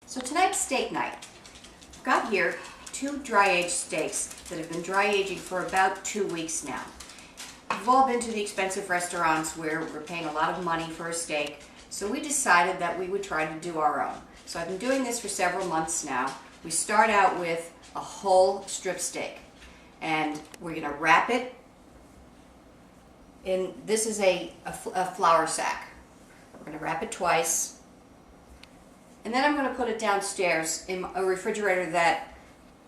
So tonight's steak night. I've got here 2 dry-aged steaks that have been dry aging for about 2 weeks now. We've all been to the expensive restaurants where we're paying a lot of money for a steak, so we decided that we would try to do our own. So I've been doing this for several months now. We start out with a whole strip steak, and we're going to wrap it in, this is a flour sack. We're going to wrap it twice. And then I'm going to put it downstairs in a refrigerator that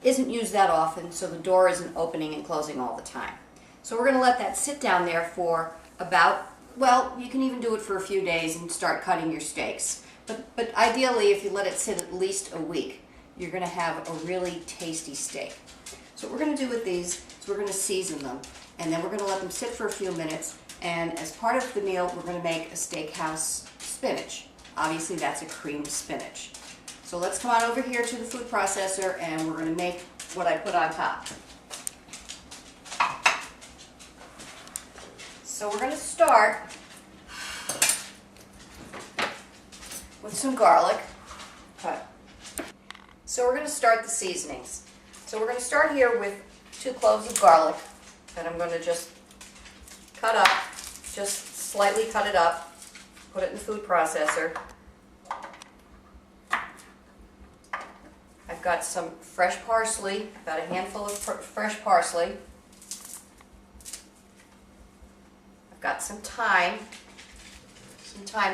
isn't used that often, so the door isn't opening and closing all the time. So we're going to let that sit down there for about, well, you can even do it for a few days and start cutting your steaks. But ideally, if you let it sit at least a week, you're going to have a really tasty steak. So what we're going to do with these is we're going to season them, and then we're going to let them sit for a few minutes, and as part of the meal, we're going to make a steakhouse spinach. Obviously, that's a creamed spinach. So let's come on over here to the food processor, and we're going to make what I put on top. So we're going to start with some garlic. So we're going to start the seasonings. So we're going to start here with 2 cloves of garlic that I'm going to just cut up, just slightly cut it up, put it in the food processor. I've got some fresh parsley, about a handful of fresh parsley. I've got some thyme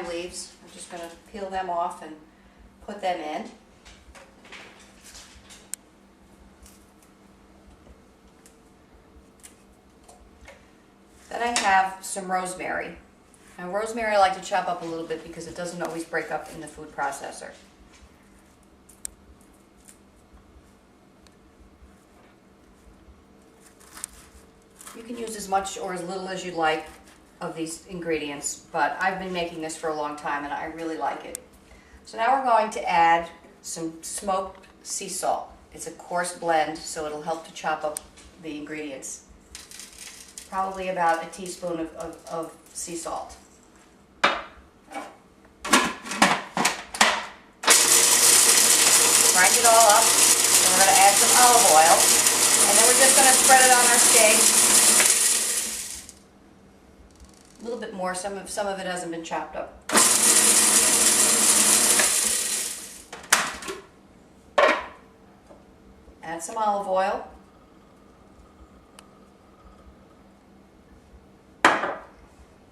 leaves. I'm just going to peel them off and put them in. Then I have some rosemary. Now rosemary I like to chop up a little bit because it doesn't always break up in the food processor. You can use as much or as little as you like of these ingredients, but I've been making this for a long time and I really like it. So now we're going to add some smoked sea salt. It's a coarse blend, so it'll help to chop up the ingredients. Probably about a teaspoon of sea salt. Grind it all up, and we're going to add some olive oil, and then we're just going to spread it on our steak. A little bit more, some of it hasn't been chopped up. Add some olive oil.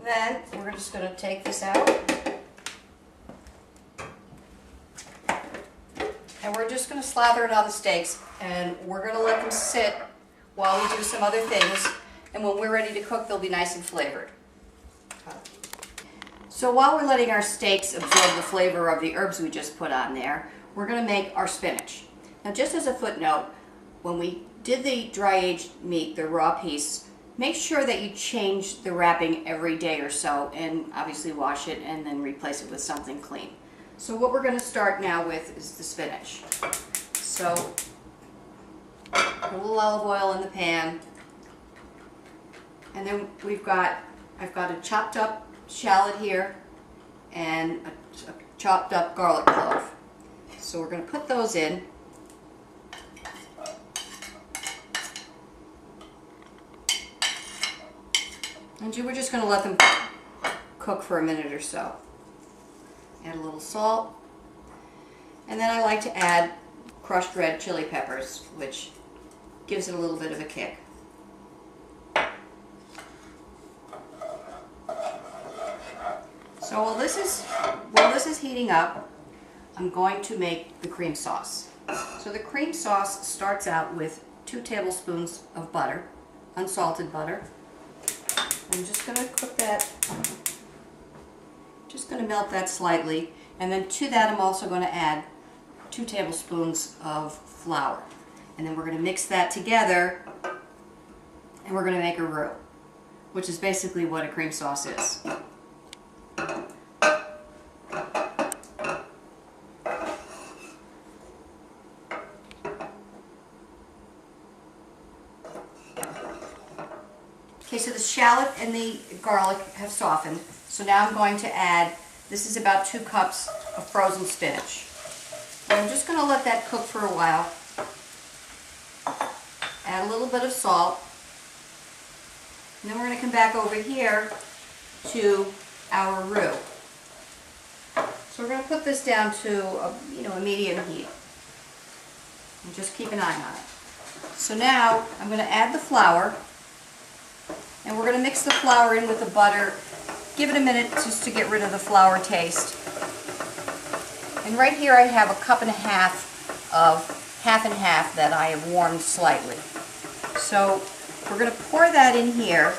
Then we're just going to take this out, and we're just going to slather it on the steaks, and we're going to let them sit while we do some other things, and when we're ready to cook they'll be nice and flavored. So while we're letting our steaks absorb the flavor of the herbs we just put on there, we're going to make our spinach. Now just as a footnote, when we did the dry-aged meat, the raw piece, make sure that you change the wrapping every day or so and obviously wash it and then replace it with something clean. So what we're going to start now with is the spinach. So put a little olive oil in the pan, and then I've got a chopped up shallot here and a chopped up garlic clove. So we're going to put those in. And we're just going to let them cook for a minute or so. Add a little salt. And then I like to add crushed red chili peppers, which gives it a little bit of a kick. So while this is heating up, I'm going to make the cream sauce. So the cream sauce starts out with 2 tablespoons of butter, unsalted butter. I'm just going to cook that, just going to melt that slightly, and then to that I'm also going to add 2 tablespoons of flour. And then we're going to mix that together, and we're going to make a roux, which is basically what a cream sauce is. Okay, so the shallot and the garlic have softened, so now I'm going to add, this is about 2 cups of frozen spinach. I'm just going to let that cook for a while. Add a little bit of salt. And then we're going to come back over here to our roux. So we're going to put this down to a medium heat. And just keep an eye on it. So now I'm going to add the flour. And we're going to mix the flour in with the butter. Give it a minute just to get rid of the flour taste. And right here I have a cup and a half of half and half that I have warmed slightly. So we're going to pour that in here.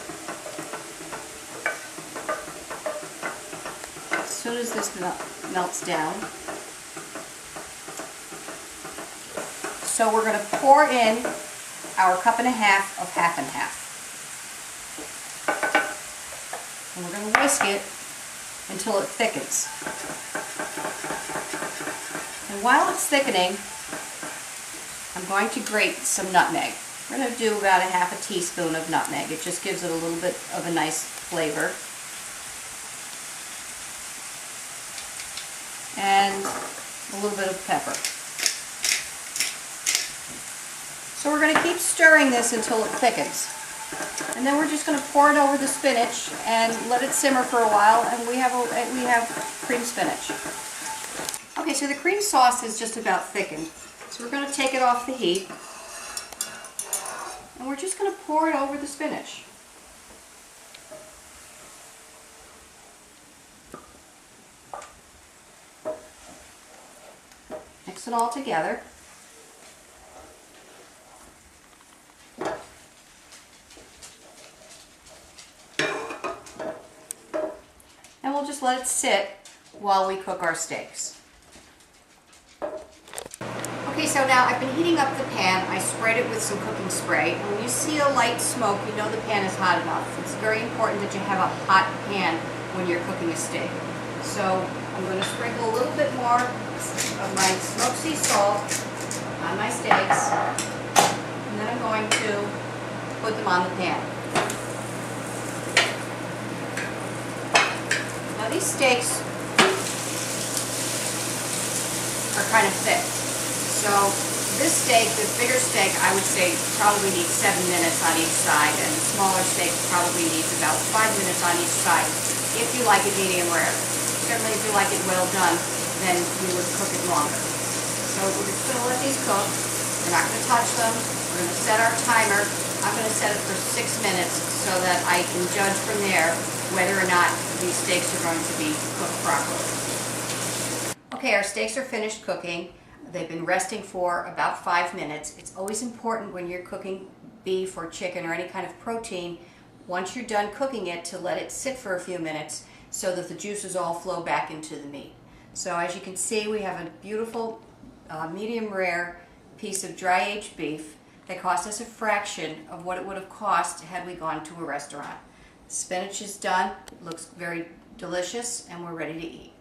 As soon as this melts down. So we're going to pour in our cup and a half of half and half. And we're going to whisk it until it thickens. And while it's thickening, I'm going to grate some nutmeg. We're going to do about a half a teaspoon of nutmeg. It just gives it a little bit of a nice flavor. And a little bit of pepper. So we're going to keep stirring this until it thickens. And then we're just going to pour it over the spinach and let it simmer for a while, and we have cream spinach. Okay, so the cream sauce is just about thickened. So we're going to take it off the heat, and we're just going to pour it over the spinach. Mix it all together. And we'll just let it sit while we cook our steaks. Okay, so now I've been heating up the pan. I sprayed it with some cooking spray. And when you see a light smoke, you know the pan is hot enough. It's very important that you have a hot pan when you're cooking a steak. So I'm going to sprinkle a little bit more of my smoked sea salt on my steaks. And then I'm going to put them on the pan. Now these steaks are kind of thick. So this steak, this bigger steak, I would say probably needs 7 minutes on each side, and the smaller steak probably needs about 5 minutes on each side, if you like it medium rare. Certainly if you like it well done, then you would cook it longer. So we're just going to let these cook. We're not going to touch them. We're going to set our timer. I'm going to set it for 6 minutes so that I can judge from there whether or not these steaks are going to be cooked properly. Okay, our steaks are finished cooking. They've been resting for about 5 minutes. It's always important when you're cooking beef or chicken or any kind of protein, once you're done cooking it, to let it sit for a few minutes so that the juices all flow back into the meat. So as you can see, we have a beautiful medium rare piece of dry aged beef that cost us a fraction of what it would have cost had we gone to a restaurant. The spinach is done, it looks very delicious, and we're ready to eat.